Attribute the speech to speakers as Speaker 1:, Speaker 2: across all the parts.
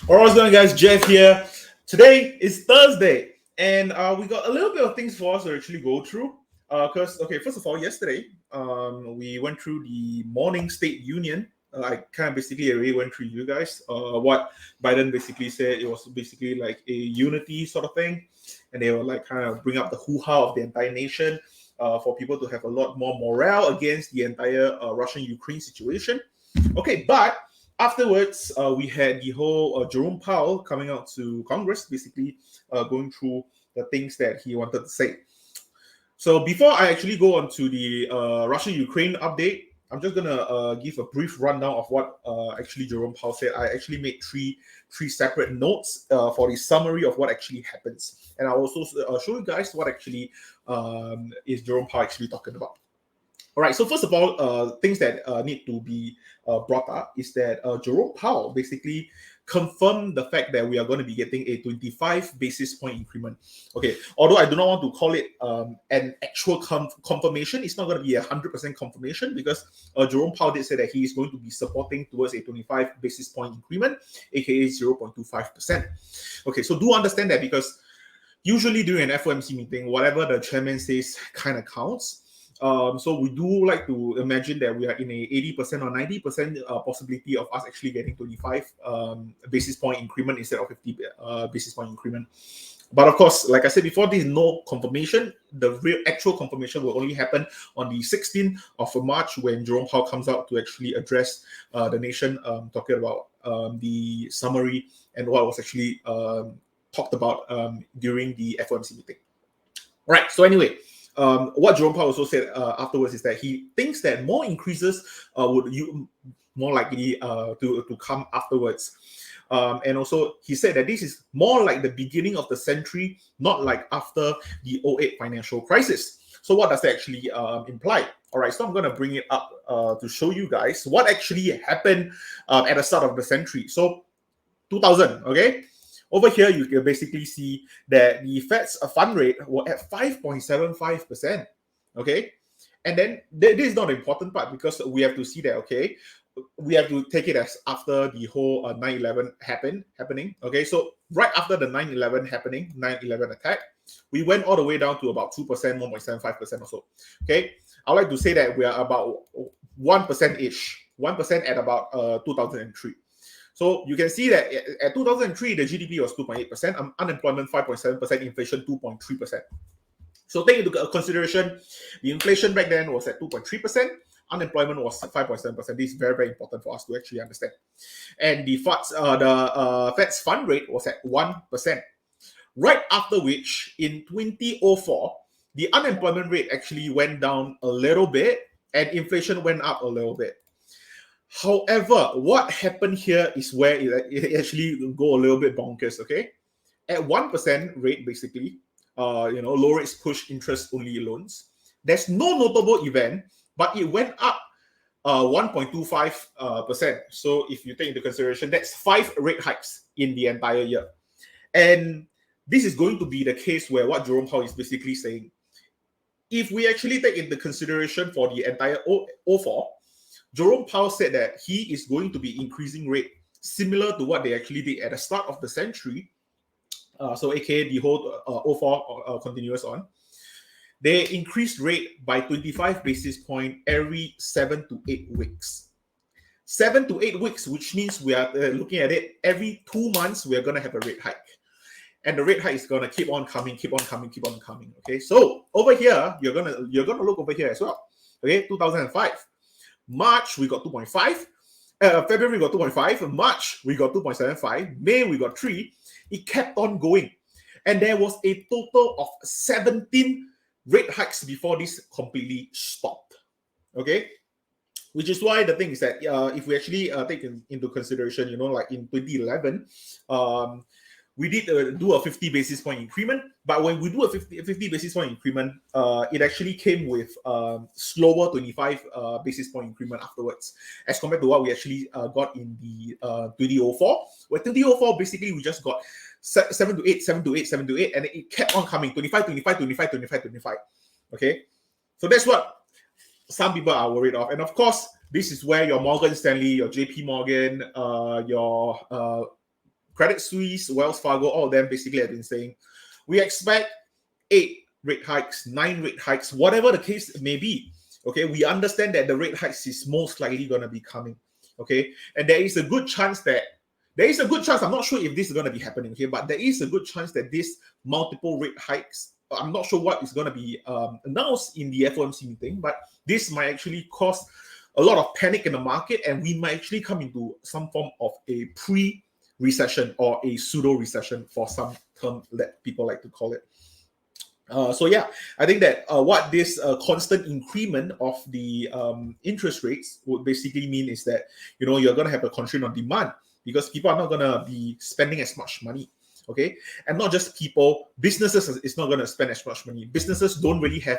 Speaker 1: All right, what's going on, guys? Jeff here. Today is Thursday, and we got a little bit of things for us to actually go through. Okay, first of all, yesterday we went through the morning State Union. I kind of basically already went through you guys. What Biden basically said, it was basically like a unity sort of thing, and they were like kind of bring up the hoo-ha of the entire nation for people to have a lot more morale against the entire Russian-Ukraine situation. Okay, but afterwards, we had the whole Jerome Powell coming out to Congress, basically going through the things that he wanted to say. So before I actually go on to the Russia-Ukraine update, I'm just gonna give a brief rundown of what actually Jerome Powell said. I actually made three separate notes for the summary of what actually happens, and I'll also show you guys what actually is Jerome Powell actually talking about. All right, so first of all, things that need to be brought up is that Jerome Powell basically confirmed the fact that we are going to be getting a 25 basis point increment. Okay, although I do not want to call it an actual confirmation, it's not going to be 100% confirmation because Jerome Powell did say that he is going to be supporting towards a 25 basis point increment, aka 0.25%. Okay, so do understand that because usually during an FOMC meeting, whatever the chairman says kind of counts. So we do like to imagine that we are in a 80% or 90% possibility of us actually getting 25 basis point increment instead of 50 basis point increment. But of course, like I said before, there is no confirmation. The real actual confirmation will only happen on the 16th of March when Jerome Powell comes out to actually address the nation, talking about the summary and what was actually talked about during the FOMC meeting. Right. So anyway, what Jerome Powell also said afterwards is that he thinks that more increases would more likely to come afterwards. And also, he said that this is more like the beginning of the century, not like after the 2008 financial crisis. So what does that actually imply? All right, so I'm going to bring it up to show you guys what actually happened at the start of the century. So 2000, okay? Over here, you can basically see that the Fed's fund rate were at 5.75%. Okay, and then this is not the important part because we have to see that. Okay, we have to take it as after the whole 9/11 happening. Okay, so right after the 9/11 attack, we went all the way down to about 2%, 1.75% or so. Okay, I would like to say that we are about 1% ish, 1% at about 2003. So you can see that at 2003, the GDP was 2.8%, unemployment 5.7%, inflation 2.3%. So take into consideration, the inflation back then was at 2.3%, unemployment was 5.7%. This is very, very important for us to actually understand. And the Fed's fund rate was at 1%. Right after which, in 2004, the unemployment rate actually went down a little bit and inflation went up a little bit. However, what happened here is where it actually go a little bit bonkers, okay? At 1% rate, basically, low rates push interest-only loans. There's no notable event, but it went up 1.25%. So if you take into consideration, that's 5 rate hikes in the entire year. And this is going to be the case where what Jerome Powell is basically saying, if we actually take into consideration for the entire 04, Jerome Powell said that he is going to be increasing rate similar to what they actually did at the start of the century. So aka the whole 04 continues on. They increased rate by 25 basis point every 7 to 8 weeks. 7 to 8 weeks, which means we are looking at it every 2 months, we are going to have a rate hike. And the rate hike is going to keep on coming. Okay, so over here, you're gonna look over here as well. Okay, 2005. March, we got 2.5. February, we got 2.5. March, we got 2.75. May, we got 3. It kept on going. And there was a total of 17 rate hikes before this completely stopped. Okay? Which is why the thing is that if we actually take into consideration, like in 2011, we did do a 50 basis point increment, but when we do a 50 basis point increment, it actually came with slower 25 basis point increment afterwards, as compared to what we actually got in the 2004. Where 2004, basically, we just got 7 to 8, 7 to 8, 7 to 8, and it kept on coming, 25, 25, 25, 25, 25. Okay? So that's what some people are worried of. And of course, this is where your Morgan Stanley, your JP Morgan, your Credit Suisse, Wells Fargo, all of them basically have been saying, we expect 8 rate hikes, 9 rate hikes, whatever the case may be. Okay, we understand that the rate hikes is most likely going to be coming. Okay, and there is a good chance, I'm not sure if this is going to be happening here, but there is a good chance that this multiple rate hikes, I'm not sure what is going to be announced in the FOMC meeting, but this might actually cause a lot of panic in the market, and we might actually come into some form of a pre-recession or a pseudo-recession for some term that people like to call it. So yeah, I think that what this constant increment of the interest rates would basically mean is that, you know, you're going to have a constraint on demand because people are not going to be spending as much money. Okay, and not just people, businesses is not going to spend as much money. Businesses don't really have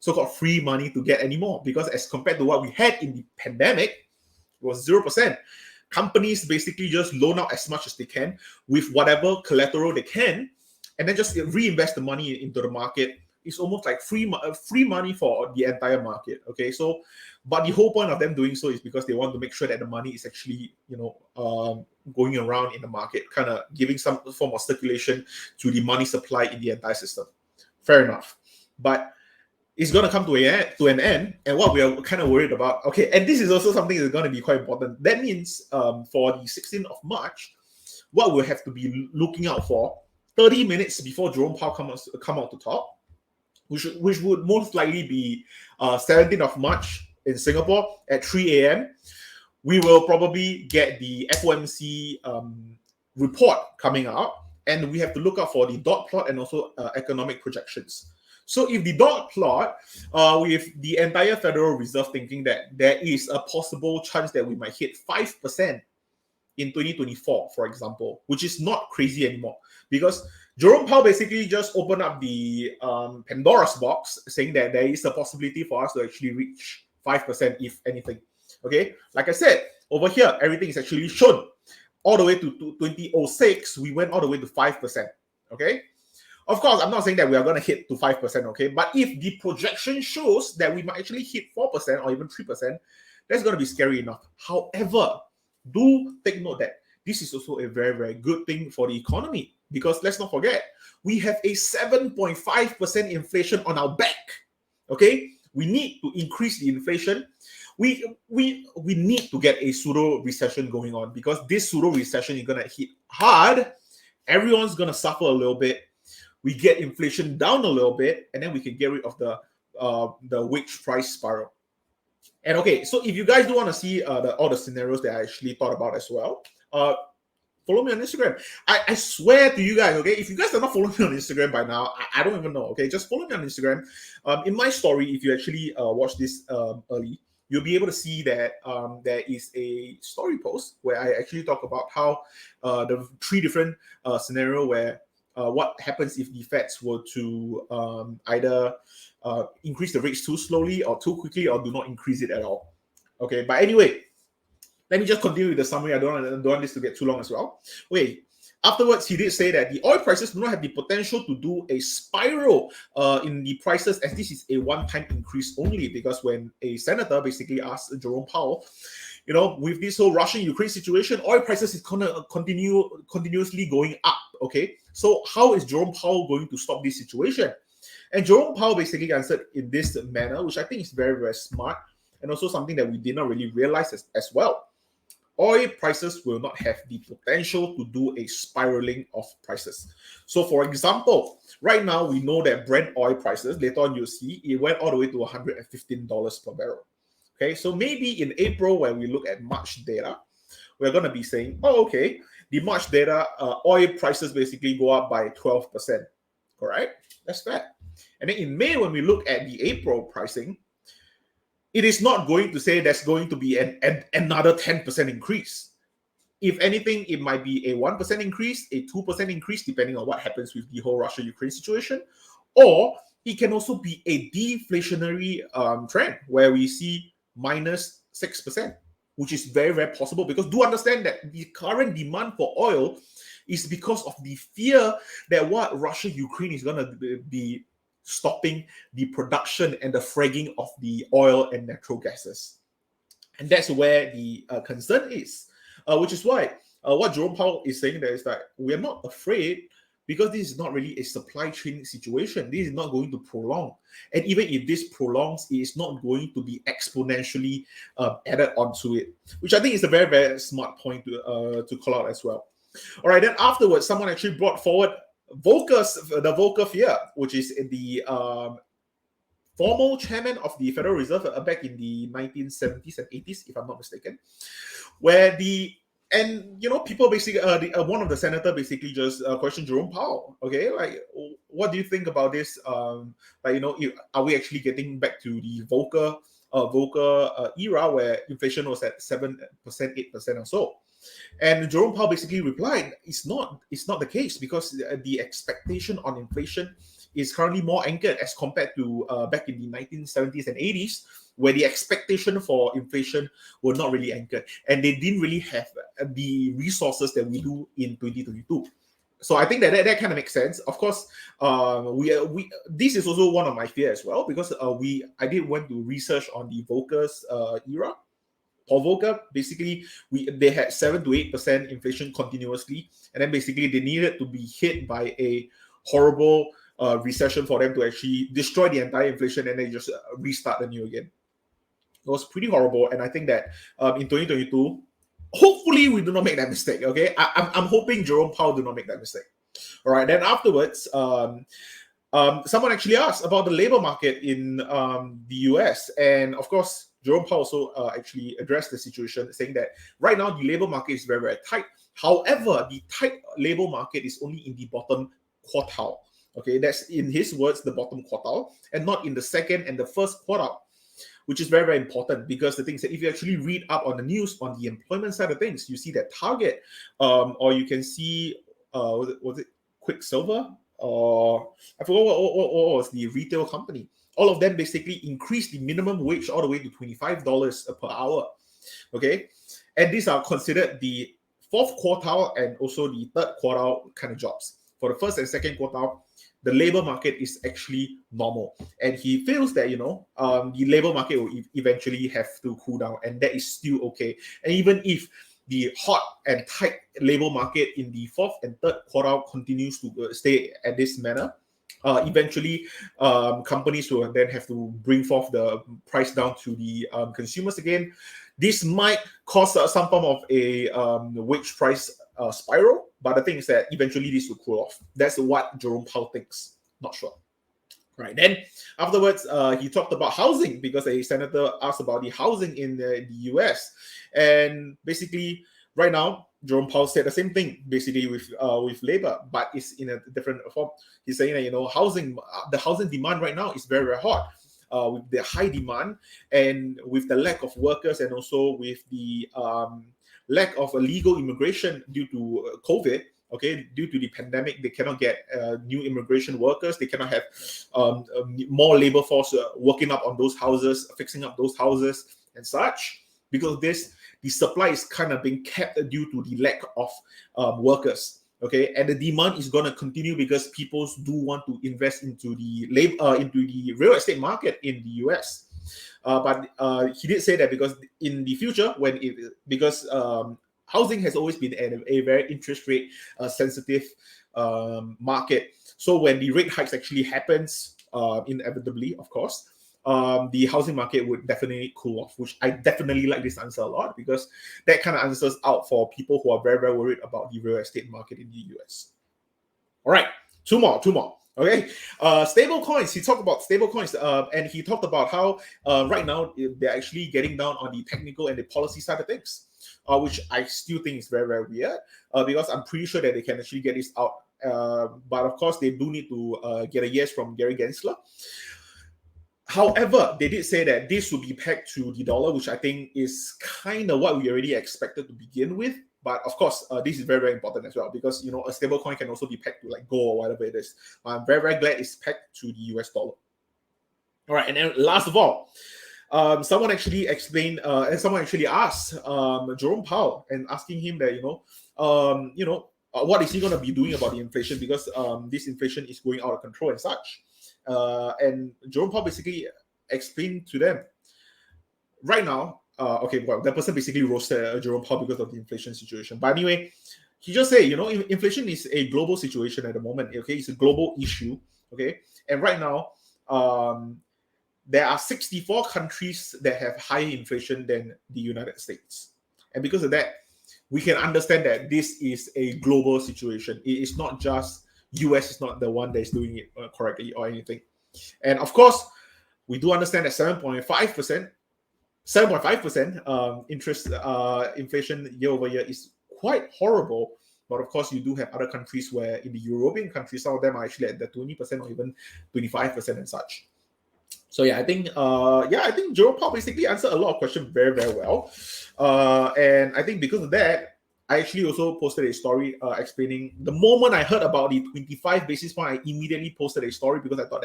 Speaker 1: so-called free money to get anymore, because as compared to what we had in the pandemic, it was 0%. Companies basically just loan out as much as they can with whatever collateral they can, and then just reinvest the money into the market. It's almost like free money for the entire market. Okay, so but the whole point of them doing so is because they want to make sure that the money is actually, you know, going around in the market, kind of giving some form of circulation to the money supply in the entire system. Fair enough, but it's going to come to an end, and what we are kind of worried about. Okay, and this is also something that's going to be quite important. That means for the 16th of March, what we'll have to be looking out for 30 minutes before Jerome Powell come out to talk, which would most likely be 17th of March in Singapore at 3 a.m. We will probably get the FOMC report coming out, and we have to look out for the dot plot and also economic projections. So if the dot plot, with the entire Federal Reserve thinking that there is a possible chance that we might hit 5% in 2024, for example, which is not crazy anymore, because Jerome Powell basically just opened up the Pandora's box, saying that there is a possibility for us to actually reach 5%, if anything. Okay, like I said, over here, everything is actually shown. All the way to 2006, we went all the way to 5%. Okay, of course, I'm not saying that we are going to hit to 5%. Okay, but if the projection shows that we might actually hit 4% or even 3%, that's going to be scary enough. However, do take note that this is also a very, very good thing for the economy, because let's not forget, we have a 7.5% inflation on our back. Okay, we need to increase the inflation. We need to get a pseudo recession going on, because this pseudo recession is gonna hit hard. Everyone's gonna suffer a little bit. We get inflation down a little bit, and then we can get rid of the wage price spiral. And okay, so if you guys do want to see all the scenarios that I actually thought about as well, follow me on Instagram. I swear to you guys, okay, if you guys are not following me on Instagram by now, I don't even know. Okay, just follow me on Instagram. In my story, if you actually watch this early, you'll be able to see that there is a story post where I actually talk about how the 3 different scenario where what happens if the Feds were to either increase the rates too slowly or too quickly, or do not increase it at all. Okay, but anyway, let me just continue with the summary. I don't want this to get too long as well. Okay, afterwards, he did say that the oil prices do not have the potential to do a spiral in the prices, as this is a one-time increase only, because when a senator basically asked Jerome Powell, you know, with this whole Russian-Ukraine situation, oil prices is going to continuously going up. Okay, so how is Jerome Powell going to stop this situation? And Jerome Powell basically answered in this manner, which I think is very, very smart, and also something that we did not really realize as well. Oil prices will not have the potential to do a spiraling of prices. So for example, right now we know that Brent oil prices, later on you'll see, it went all the way to $115 per barrel. Okay, so maybe in April, when we look at March data, we're going to be saying, oh, okay, the March data, oil prices basically go up by 12%. Correct? That's fair. And then in May, when we look at the April pricing, it is not going to say there's going to be another 10% increase. If anything, it might be a 1% increase, a 2% increase, depending on what happens with the whole Russia-Ukraine situation. Or it can also be a deflationary trend where we see minus 6%, which is very, very possible, because do understand that the current demand for oil is because of the fear that what Russia-Ukraine is going to be stopping the production and the fragging of the oil and natural gases. And that's where the concern is, which is why what Jerome Powell is saying there is that we're not afraid because this is not really a supply chain situation. This is not going to prolong. And even if this prolongs, it is not going to be exponentially added onto it, which I think is a very, very smart point to call out as well. All right, then afterwards, someone actually brought forward the Volcker fear, which is the formal chairman of the Federal Reserve back in the 1970s and 80s, if I'm not mistaken, where people basically, one of the senator basically just questioned Jerome Powell. Okay, like, what do you think about this? Are we actually getting back to the Volcker era where inflation was at 7%, 8% or so? And Jerome Powell basically replied, it's not the case, because the expectation on inflation is currently more anchored as compared to back in the 1970s and 80s, where the expectation for inflation were not really anchored, and they didn't really have the resources that we do in 2022. So I think that kind of makes sense. Of course, we this is also one of my fears as well, because I did want to research on the Volcker's era. For Volcker, basically, they had 7 to 8% inflation continuously, and then basically they needed to be hit by a horrible recession for them to actually destroy the entire inflation and then just restart anew again. It was pretty horrible, and I think that in 2022, hopefully we do not make that mistake. Okay, I'm hoping Jerome Powell do not make that mistake. All right, then afterwards, someone actually asked about the labor market in the US, and of course, Jerome Powell also actually addressed the situation, saying that right now the labor market is very, very tight. However, the tight labor market is only in the bottom quartile. Okay, that's, in his words, the bottom quartile, and not in the second and the first quartile, which is very, very important, because the thing is that if you actually read up on the news on the employment side of things, you see that Target, or you can see, was it Quicksilver, or I forgot what was the retail company. All of them basically increased the minimum wage all the way to $25 per hour. Okay, and these are considered the fourth quartile and also the third quartile kind of jobs. For the first and second quartile, the labor market is actually normal, and he feels that the labor market will eventually have to cool down, and that is still okay. And even if the hot and tight labor market in the fourth and third quartile continues to stay at this manner, eventually companies will then have to bring forth the price down to the consumers again. This might cause some form of a wage price spiral, but the thing is that eventually this will cool off. That's what Jerome Powell thinks. Not sure. Right, then afterwards, he talked about housing, because a senator asked about the housing in the US, and basically right now Jerome Powell said the same thing, basically with labor, but it's in a different form. He's saying that the housing demand right now is very, very hot. With the high demand and with the lack of workers, and also with the lack of legal immigration due to COVID. Okay, due to the pandemic, they cannot get new immigration workers. They cannot have more labor force working up on those houses, fixing up those houses and such, because the supply is kind of being kept due to the lack of workers. Okay, and the demand is going to continue because people do want to invest into the real estate market in the US. But he did say that because in the future, because housing has always been a very interest rate sensitive market. So when the rate hikes actually happens, inevitably, of course, the housing market would definitely cool off, which I definitely like this answer a lot, because that kind of answers out for people who are very, very worried about the real estate market in the US. All right, two more. Okay, stable coins. He talked about stable coins, and he talked about how right now they're actually getting down on the technical and the policy side of things, which I still think is very, very weird, because I'm pretty sure that they can actually get this out. But of course, they do need to get a yes from Gary Gensler. However, they did say that this will be pegged to the dollar, which I think is kind of what we already expected to begin with. But of course, this is very, very important as well, because a stable coin can also be pegged to like gold or whatever it is. I'm very, very glad it's pegged to the US dollar. All right, and then last of all, someone actually explained, and someone actually asked Jerome Powell, and asking him that what is he going to be doing about the inflation, because this inflation is going out of control and such. And Jerome Powell basically explained to them, right now, okay, well, that person basically roasted Jerome Powell because of the inflation situation. But anyway, he just said, inflation is a global situation at the moment. Okay, it's a global issue. Okay, and right now, there are 64 countries that have higher inflation than the United States, and because of that, we can understand that this is a global situation. It is not just US is not the one that is doing it correctly or anything. And of course, we do understand that 7.5% interest inflation year over year is quite horrible. But of course, you do have other countries where in the European countries, some of them are actually at the 20% or even 25% and such. So I think Jerome Powell basically answered a lot of questions very, very well. And I think because of that, I actually also posted a story explaining the moment I heard about the 25 basis point, I immediately posted a story because I thought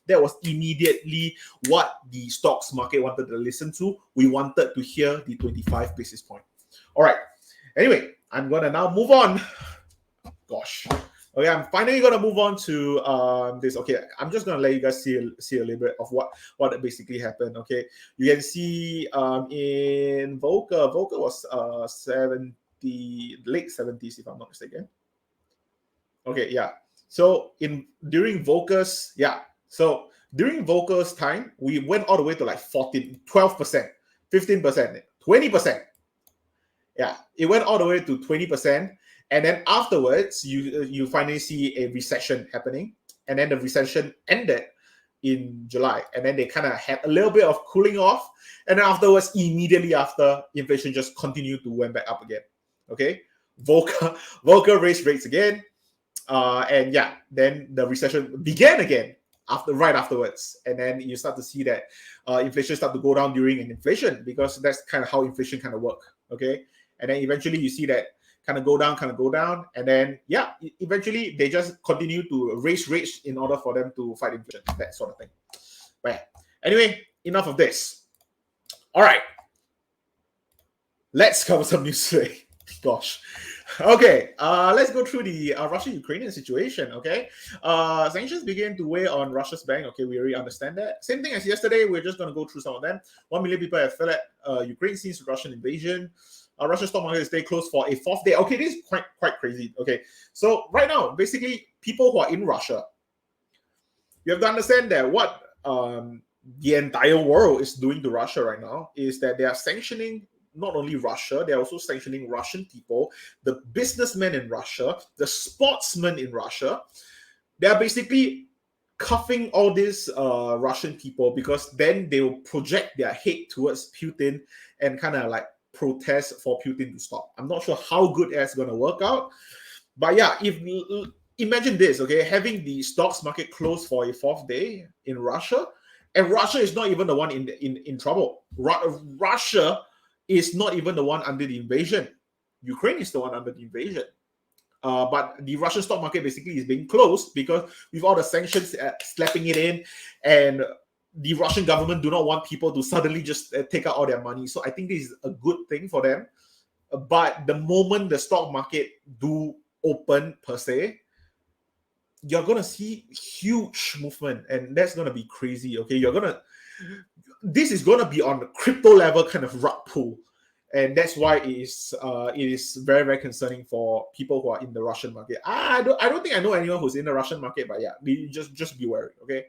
Speaker 1: that was immediately what the stocks market wanted to listen to. We wanted to hear the 25 basis point. All right. Anyway, I'm going to now move on. Gosh. Okay, I'm finally going to move on to this. Okay, I'm just going to let you guys see a little bit of what basically happened. Okay, you can see in Volcker was 70, late 70s, if I'm not mistaken. Okay, yeah. So during Volcker's time, we went all the way to like 14, 12%, 15%, 20%. Yeah, it went all the way to 20%. And then afterwards, you finally see a recession happening. And then the recession ended in July. And then they kind of had a little bit of cooling off. And then afterwards, immediately after, inflation just continued to went back up again. Okay? Volcker raised rates again. And then the recession began again right afterwards. And then you start to see that inflation start to go down during an inflation, because that's kind of how inflation kind of work. Okay? And then eventually you see that kind of go down, and then eventually they just continue to raise rates in order for them to fight inflation, that sort of thing. But anyway, enough of this. All right, let's cover some news today. Gosh. Okay, let's go through the Russia-Ukrainian situation. Okay, sanctions began to weigh on Russia's bank. Okay, we already understand that. Same thing as yesterday. We're just going to go through some of them. 1 million people have fled Ukraine since Russian invasion. Russia's stock market stay closed for a fourth day. Okay, this is quite crazy. Okay, so right now, basically, people who are in Russia, you have to understand that what the entire world is doing to Russia right now is that they are sanctioning not only Russia, they're also sanctioning Russian people, the businessmen in Russia, the sportsmen in Russia. They're basically cuffing all these Russian people, because then they will project their hate towards Putin and kind of like protest for Putin to stop. I'm not sure how good that's going to work out. But imagine this, okay, having the stocks market closed for a fourth day in Russia, and Russia is not even the one in trouble. Russia is not even the one under the invasion. Ukraine is the one under the invasion. But the Russian stock market basically is being closed because with all the sanctions slapping it in, and the Russian government do not want people to suddenly just take out all their money. So I think this is a good thing for them. But the moment the stock market do open per se, you're going to see huge movement, and that's going to be crazy. Okay, this is going to be on the crypto level kind of rug pull, and that's why it is very, very concerning for people who are in the Russian market. I don't think I know anyone who's in the Russian market, but just be wary. Okay,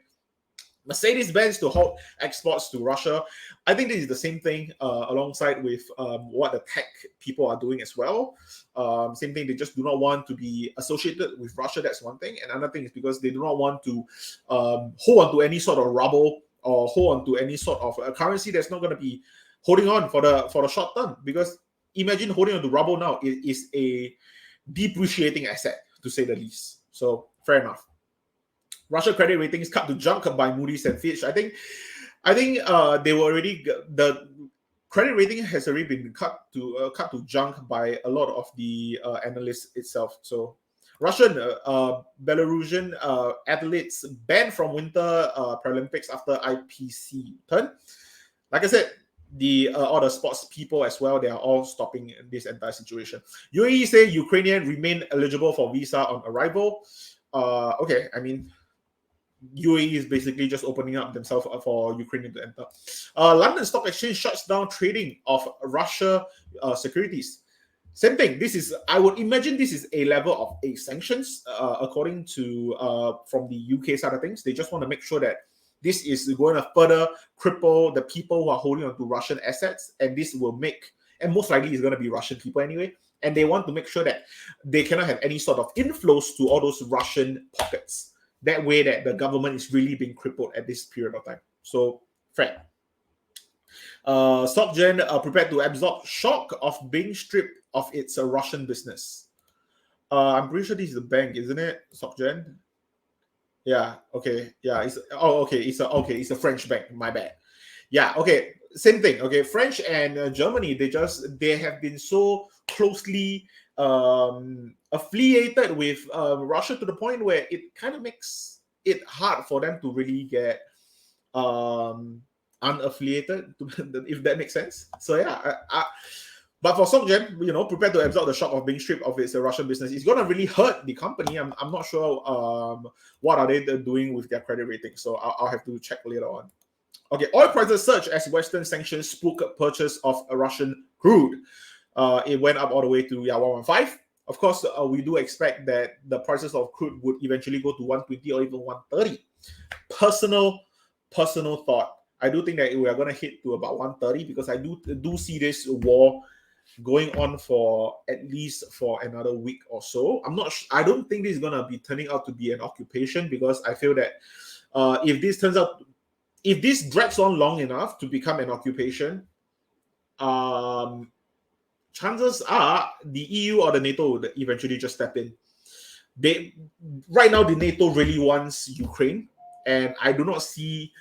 Speaker 1: Mercedes-Benz to halt exports to Russia. I think this is the same thing alongside with what the tech people are doing as well. Same thing, they just do not want to be associated with Russia. That's one thing. And another thing is because they do not want to hold on to any sort of ruble or hold on to any sort of currency that's not going to be holding on for the short term. Because imagine holding on to ruble now is a depreciating asset, to say the least. So fair enough. Russia credit ratings cut to junk by Moody's and Fitch. I think they were already, the credit rating has already been cut to junk by a lot of the analysts itself. So Russian, Belarusian athletes banned from Winter Paralympics after IPC turn. Like I said, all the sports people as well, they are all stopping this entire situation. UAE say Ukrainian remain eligible for visa on arrival. Okay, I mean, UAE is basically just opening up themselves for Ukraine to enter. London Stock Exchange shuts down trading of Russia securities. Same thing. This is, I would imagine, this is a level of a sanctions, according to from the UK side of things. They just want to make sure that this is going to further cripple the people who are holding on to Russian assets, and this will make, and most likely it's going to be Russian people anyway, and they want to make sure that they cannot have any sort of inflows to all those Russian pockets. That way that the government is really being crippled at this period of time. So, fair. SocGen prepared to absorb shock of being stripped of its Russian business. I'm pretty sure this is a bank, isn't it? SocGen. Yeah. Okay. Yeah. It's It's a French bank. My bad. Yeah. Okay. Same thing. Okay. French and Germany. They have been so closely affiliated with Russia to the point where it kind of makes it hard for them to really get unaffiliated, if that makes sense. So yeah, but for SocGen, prepared to absorb the shock of being stripped of its Russian business. It's gonna really hurt the company. I'm not sure what are they doing with their credit rating. So I'll have to check later on. Okay, oil prices surge as Western sanctions spook purchase of Russian crude. It went up all the way to 115. Of course, we do expect that the prices of crude would eventually go to 120 or even 130. Personal thought. I do think that we are going to hit to about 130 because I do see this war going on for at least for another week or so. I don't think this is going to be turning out to be an occupation, because I feel that if this drags on long enough to become an occupation, chances are the EU or the NATO would eventually just step in. Right now the NATO really wants Ukraine, and I do not see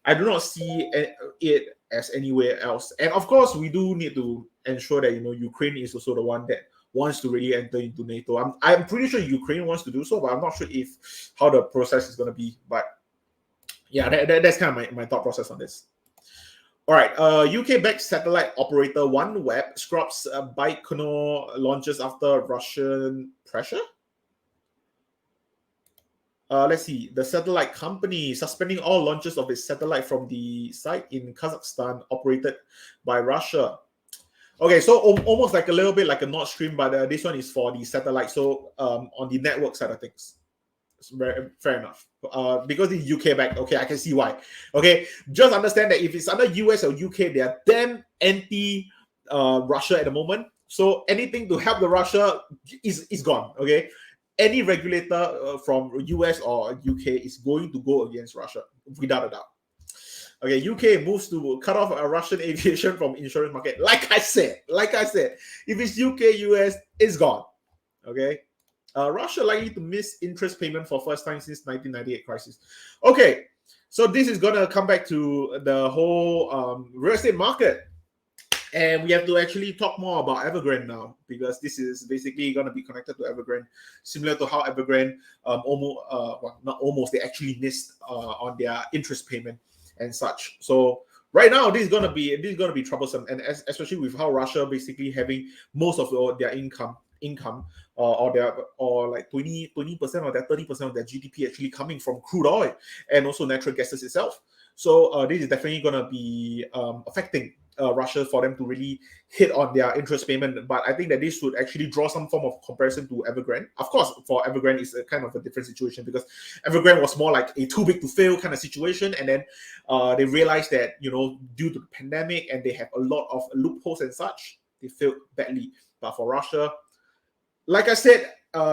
Speaker 1: it as anywhere else. And of course, we do need to ensure that Ukraine is also the one that wants to really enter into NATO. I'm pretty sure Ukraine wants to do so, but I'm not sure how the process is going to be. But yeah, that's kind of my thought process on this. All right, UK-backed satellite operator OneWeb scraps Baikonur launches after Russian pressure. Let's see. The satellite company suspending all launches of its satellite from the site in Kazakhstan operated by Russia. Okay, so almost like a little bit like a Nord Stream, but this one is for the satellite. So on the network side of things. Fair enough. Because it's UK back. Okay, I can see why. Okay, just understand that if it's under US or UK, they are damn anti Russia at the moment. So anything to help the Russia is gone. Okay, any regulator from US or UK is going to go against Russia without a doubt. Okay, UK moves to cut off Russian aviation from insurance market. Like I said, if it's UK, US, it's gone. Okay. Russia likely to miss interest payment for first time since 1998 crisis. Okay, so this is going to come back to the whole real estate market. And we have to actually talk more about Evergrande now, because this is basically going to be connected to Evergrande, similar to how Evergrande they actually missed on their interest payment and such. So right now, this is going to be troublesome, and especially with how Russia basically having most of their income or like 20% or that 30% of their GDP actually coming from crude oil and also natural gases itself. So this is definitely going to be affecting Russia for them to really hit on their interest payment. But I think that this would actually draw some form of comparison to Evergrande. Of course, for Evergrande, it's a kind of a different situation, because Evergrande was more like a too big to fail kind of situation. And then they realized that, due to the pandemic and they have a lot of loopholes and such, they failed badly. But for Russia, like I said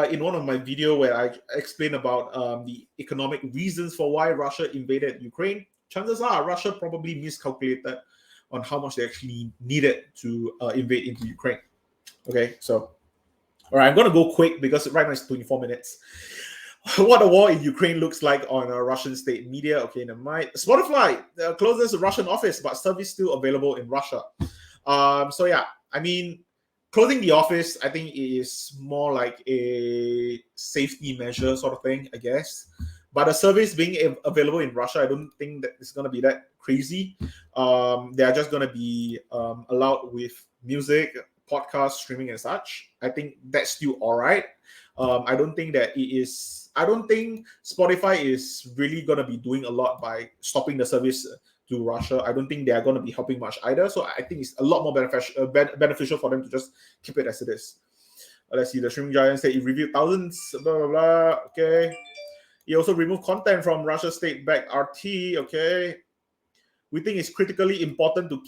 Speaker 1: in one of my videos where I explained about the economic reasons for why Russia invaded Ukraine, chances are Russia probably miscalculated on how much they actually needed to invade into Ukraine. Okay, so, all right, I'm going to go quick because right now it's 24 minutes. What a war in Ukraine looks like on a Russian state media. Okay, never mind. Spotify closes the Russian office, but service still available in Russia. So yeah, I mean, closing the office, I think, is more like a safety measure sort of thing, I guess. But the service being available in Russia, I don't think that it's going to be that crazy. They are just going to be allowed with music, podcast, streaming, and such. I think that's still all right. I don't think that it is. I don't think Spotify is really gonna be doing a lot by stopping the service to Russia. I don't think they are gonna be helping much either. So I think it's a lot more beneficial for them to just keep it as it is. Let's see. The streaming giant said it reviewed thousands. Blah blah blah. Okay. He also removed content from Russia state-backed RT. Okay. We think it's critically important to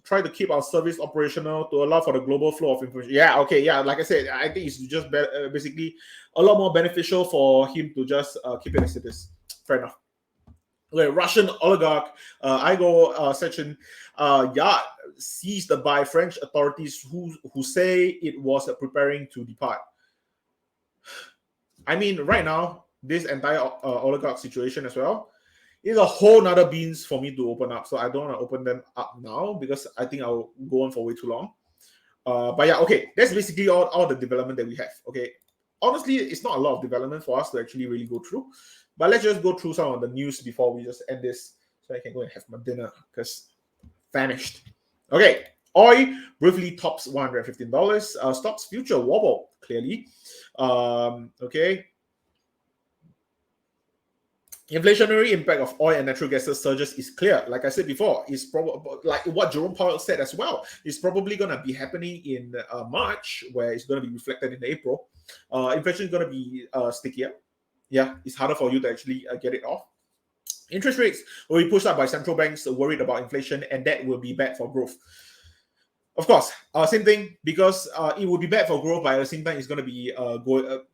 Speaker 1: try to keep our service operational to allow for the global flow of information. Yeah, okay, yeah. Like I said, I think it's just basically a lot more beneficial for him to just keep it as it is. Fair enough. Okay, Russian oligarch Igor Sechin seized by French authorities who say it was preparing to depart. I mean, right now, this entire oligarch situation as well is a whole nother beans for me to open up. So I don't want to open them up now because I think I'll go on for way too long. But yeah, okay, that's basically all the development that we have. Okay, honestly, it's not a lot of development for us to actually really go through. But let's just go through some of the news before we just end this so I can go and have my dinner because famished. Okay, oil briefly tops $115. Stocks future wobble clearly. Okay. Inflationary impact of oil and natural gas surges is clear. Like I said before, it's probably like what Jerome Powell said as well. It's probably going to be happening in March, where it's going to be reflected in April. Inflation is going to be stickier. Yeah, it's harder for you to actually get it off. Interest rates will be pushed up by central banks worried about inflation, and that will be bad for growth. Of course, same thing, because it will be bad for growth, but at the same time, it's going to be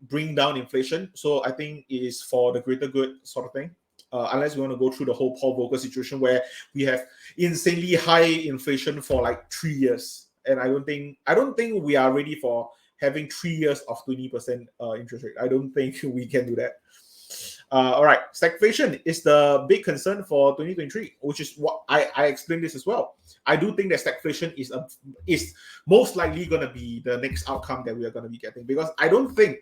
Speaker 1: bring down inflation. So I think it is for the greater good sort of thing. Unless we want to go through the whole Paul Volcker situation where we have insanely high inflation for like 3 years, and I don't think we are ready for having 3 years of 20% interest rate. I don't think we can do that. All right, stagflation is the big concern for 2023, which is what I explained this as well. I do think that stagflation is most likely going to be the next outcome that we are going to be getting, because I don't think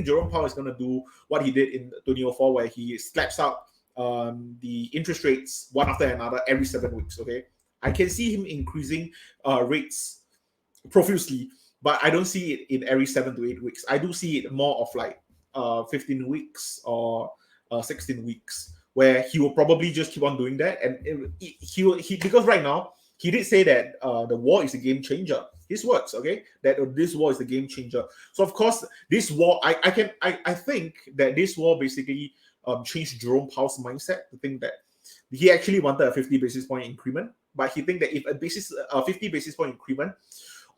Speaker 1: Jerome Powell is going to do what he did in 2004, where he slaps out the interest rates one after another every 7 weeks. Okay, I can see him increasing rates profusely, but I don't see it in every 7 to 8 weeks. I do see it more of like 15 weeks or 16 weeks, where he will probably just keep on doing that. And he because right now he did say that the war is a game changer. His words, okay, that this war is the game changer. So of course, this war, I think that this war basically changed Jerome Powell's mindset to think that he actually wanted a 50 basis point increment, but he think that if a 50 basis point increment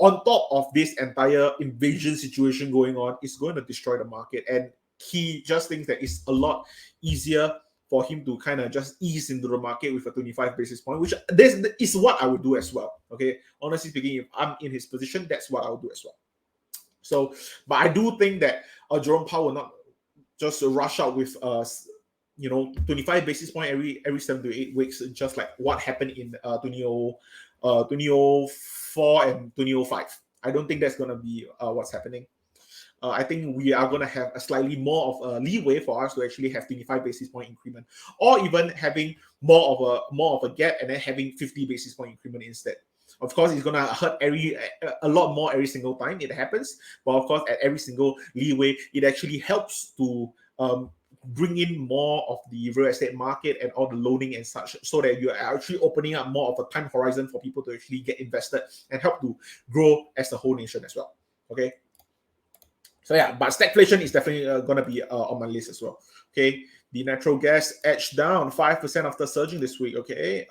Speaker 1: on top of this entire invasion situation going on is going to destroy the market. And he just thinks that it's a lot easier for him to kind of just ease into the market with a 25 basis point, which this is what I would do as well. Okay, honestly speaking, if I'm in his position, that's what I would do as well. So, but I do think that Jerome Powell will not just rush out with 25 basis point every 7 to 8 weeks, just like what happened in 2004 and 2005. I don't think that's going to be what's happening. I think we are going to have a slightly more of a leeway for us to actually have 25 basis point increment, or even having more of a gap and then having 50 basis point increment instead. Of course, it's going to hurt a lot more every single time it happens. But of course, at every single leeway, it actually helps to bring in more of the real estate market and all the loading and such, so that you are actually opening up more of a time horizon for people to actually get invested and help to grow as a whole nation as well. Okay. So yeah, but stagflation is definitely going to be on my list as well. Okay. The natural gas edged down 5% after surging this week. Okay.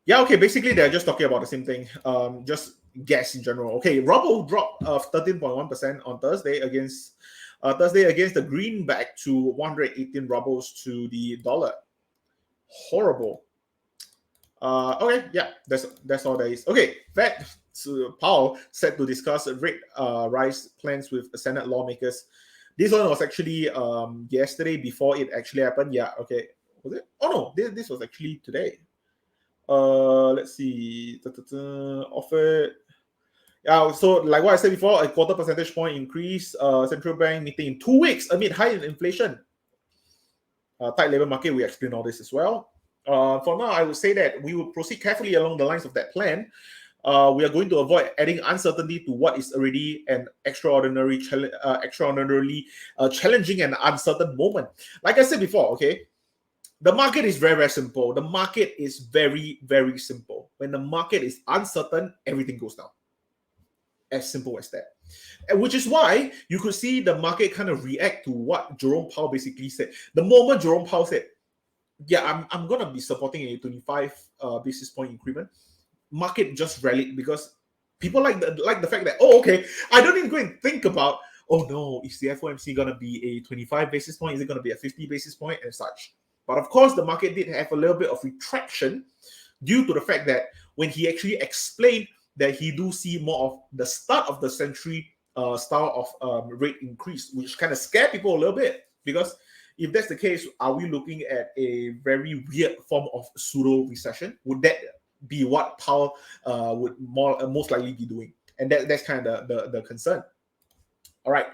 Speaker 1: Yeah, okay, basically they're just talking about the same thing. Just gas in general. Okay, ruble dropped 13.1% on Thursday against the greenback to 118 rubles to the dollar. Horrible. Okay, yeah, that's all there is. Okay, Fed Powell set to discuss rate rise plans with Senate lawmakers. This one was actually yesterday before it actually happened. Yeah, okay. Was it? Oh no, this was actually today. Let's see. Offered. Yeah, so like what I said before, a quarter percentage point increase. Central bank meeting in 2 weeks amid high inflation. Tight labor market, we explained all this as well. For now, I would say that we will proceed carefully along the lines of that plan. we are going to avoid adding uncertainty to what is already an extraordinarily challenging and uncertain moment. Like I said before, okay, the market is very, very simple. The market is very, very simple. When the market is uncertain, everything goes down. As simple as that. And which is why you could see the market kind of react to what Jerome Powell basically said. The moment Jerome Powell said, yeah, I'm going to be supporting a 25 basis point increment, market just rallied because people like the fact that, oh, okay, I don't even go and think about, oh no, is the FOMC going to be a 25 basis point? Is it going to be a 50 basis point and such? But of course, the market did have a little bit of retraction due to the fact that when he actually explained that he do see more of the start of the century style of rate increase, which kind of scared people a little bit. Because if that's the case, are we looking at a very weird form of pseudo recession? Would that be what Powell would most likely be doing? And that's kind of the concern. All right.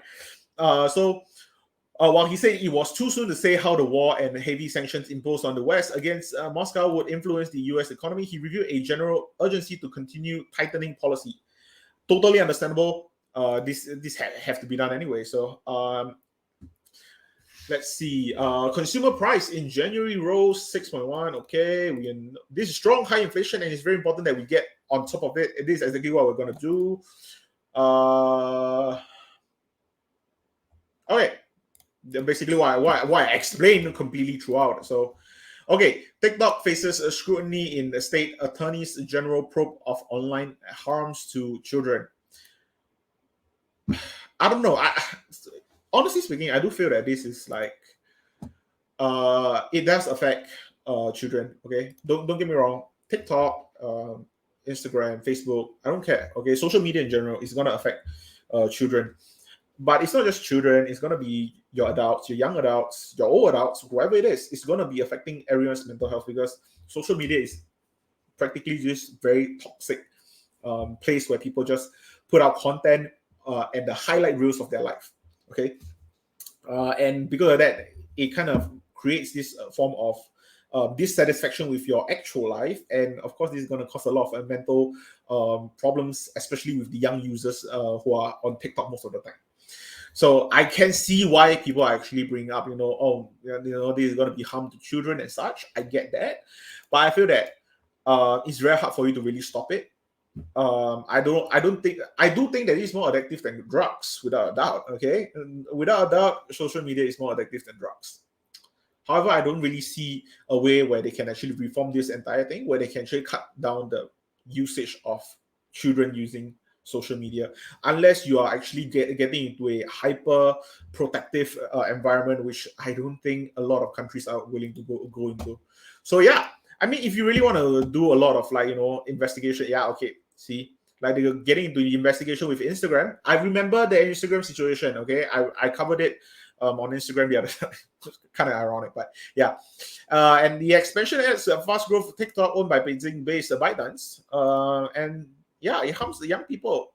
Speaker 1: While he said it was too soon to say how the war and heavy sanctions imposed on the West against Moscow would influence the US economy, he revealed a general urgency to continue tightening policy. Totally understandable. This have to be done anyway. So let's see. Consumer price in January rose 6.1. Okay, this is strong high inflation, and it's very important that we get on top of it. This is exactly what we're going to do. Okay. Basically why I explained completely throughout. So, okay, TikTok faces a scrutiny in the state attorney's general probe of online harms to children. I don't know. Honestly speaking, I do feel that this is like it does affect children. Okay, don't get me wrong. TikTok, Instagram, Facebook, I don't care. Okay, social media in general is gonna affect children. But it's not just children, it's going to be your adults, your young adults, your old adults, whoever it is, it's going to be affecting everyone's mental health because social media is practically just very toxic place where people just put out content and the highlight reels of their life. Okay. And because of that, it kind of creates this form of dissatisfaction with your actual life. And of course, this is going to cause a lot of mental problems, especially with the young users who are on TikTok most of the time. So I can see why people are actually bringing up, this is going to be harm to children and such. I get that, but I feel that it's very hard for you to really stop it. I do think that it's more addictive than drugs, without a doubt. Okay, and without a doubt, social media is more addictive than drugs. However, I don't really see a way where they can actually reform this entire thing, where they can actually cut down the usage of children using social media, unless you are actually getting into a hyper protective environment, which I don't think a lot of countries are willing to go into. So yeah, I mean, if you really want to do a lot of investigation, yeah, okay, see, like they're getting into the investigation with Instagram. I remember the Instagram situation. Okay, I covered it on Instagram the other time. Kind of ironic, but yeah. And the expansion is a fast growth TikTok owned by Beijing-based ByteDance, and yeah, it harms the young people.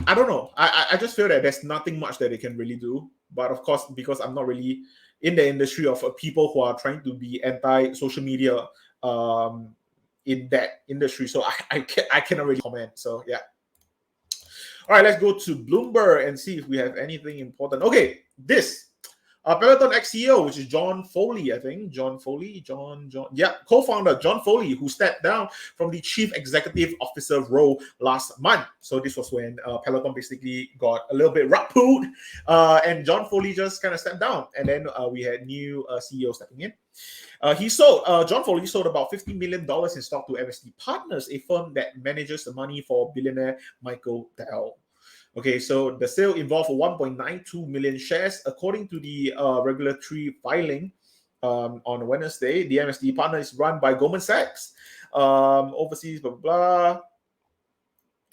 Speaker 1: I don't know. I just feel that there's nothing much that they can really do. But of course, because I'm not really in the industry of people who are trying to be anti-social media in that industry, so I cannot really comment. So yeah. All right, let's go to Bloomberg and see if we have anything important. Okay, this Peloton ex-CEO, which is John Foley, I think. Co-founder John Foley, who stepped down from the chief executive officer role last month. So this was when Peloton basically got a little bit rug pulled, and John Foley just kind of stepped down. And then we had new CEO stepping in. John Foley sold about $50 million in stock to MSD Partners, a firm that manages the money for billionaire Michael Dell. Okay, so the sale involved 1.92 million shares. According to the regulatory filing on Wednesday, the MSD Partner is run by Goldman Sachs. Overseas, blah, blah, blah.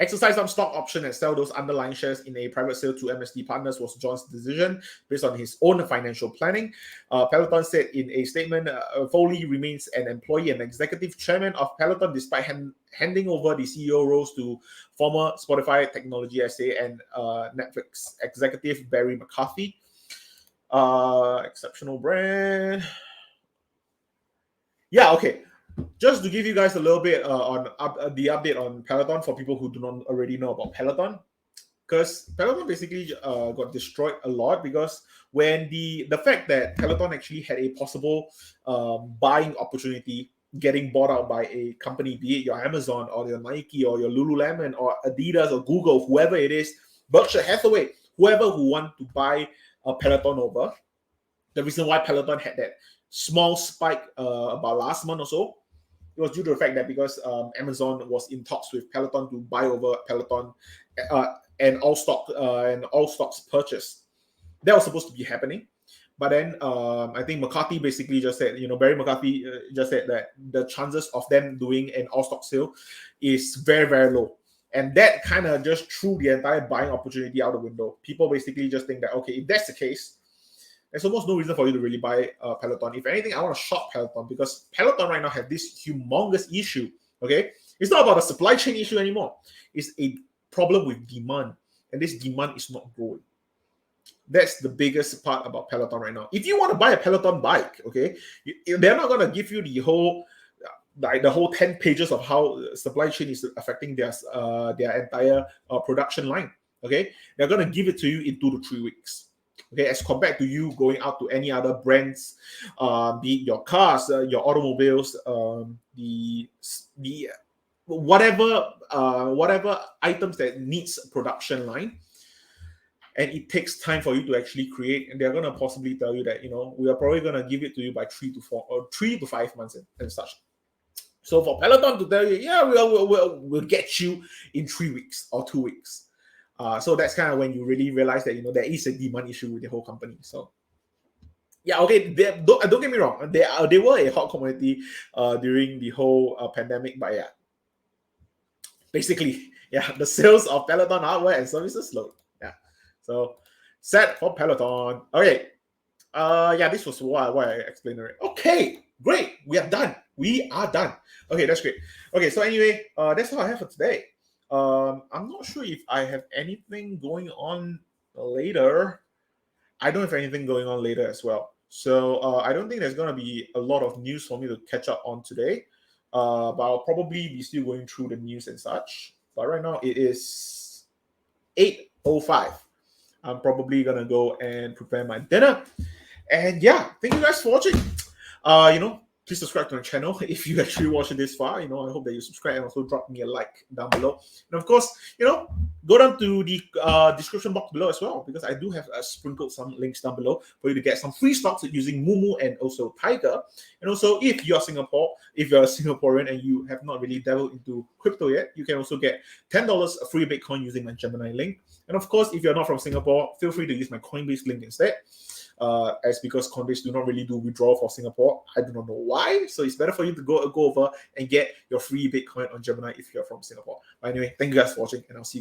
Speaker 1: Exercise some stock option and sell those underlying shares in a private sale to MSD Partners was John's decision based on his own financial planning. Peloton said in a statement, Foley remains an employee and executive chairman of Peloton despite handing over the CEO roles to former Spotify technology SA and Netflix executive Barry McCarthy. Exceptional brand. Yeah, okay. just to give you guys a little bit on the update on Peloton for people who do not already know about Peloton, because Peloton basically got destroyed a lot because when the fact that Peloton actually had a possible buying opportunity getting bought out by a company, be it your Amazon or your Nike or your Lululemon or Adidas or Google, whoever it is, Berkshire Hathaway, whoever who want to buy a Peloton over. The reason why Peloton had that small spike about last month or so, it was due to the fact that because Amazon was in talks with Peloton to buy over Peloton and all stocks purchased. That was supposed to be happening. But then I think McCarthy basically just said, Barry McCarthy just said that the chances of them doing an all stock sale is very, very low. And that kind of just threw the entire buying opportunity out the window. People basically just think that, okay, if that's the case, there's almost no reason for you to really buy Peloton. If anything, I want to short Peloton because Peloton right now have this humongous issue, okay? It's not about a supply chain issue anymore. It's a problem with demand, and this demand is not growing. That's the biggest part about Peloton right now. If you want to buy a Peloton bike, okay, they're not going to give you the whole 10 pages of how supply chain is affecting their entire production line, okay? They're going to give it to you in 2 to 3 weeks. Okay, as compared to you going out to any other brands, be it your cars, your automobiles, the whatever items that needs production line, and it takes time for you to actually create. And they're gonna possibly tell you that we are probably gonna give it to you by 3 to 5 months and such. So for Peloton to tell you, yeah, we'll get you in 3 weeks or 2 weeks. So that's kind of when you really realize that there is a demand issue with the whole company. So yeah, okay, don't get me wrong, they were a hot commodity during the whole pandemic, but yeah, basically, yeah, the sales of Peloton hardware and services slowed. Yeah, so sad for Peloton. Okay, yeah, this was why I explained it. Okay, great, we are done. Okay, that's great. Okay, so anyway, that's all I have for today. I'm not sure if I have anything going on later. I don't have anything going on later as well. So I don't think there's going to be a lot of news for me to catch up on today. But I'll probably be still going through the news and such. But right now it is 8:05. I'm probably going to go and prepare my dinner. And yeah, thank you guys for watching. Please subscribe to my channel if you actually watched it this far. I hope that you subscribe and also drop me a like down below. And of course, go down to the description box below as well, because I do have sprinkled some links down below for you to get some free stocks using Mumu and also Tiger. And also, if you're a Singaporean and you have not really delved into crypto yet, you can also get $10 free Bitcoin using my Gemini link. And of course, if you're not from Singapore, feel free to use my Coinbase link instead. As because Coinbase do not really do withdrawal for Singapore. I do not know why. So it's better for you to go over and get your free Bitcoin on Gemini if you're from Singapore. But anyway, thank you guys for watching, and I'll see you.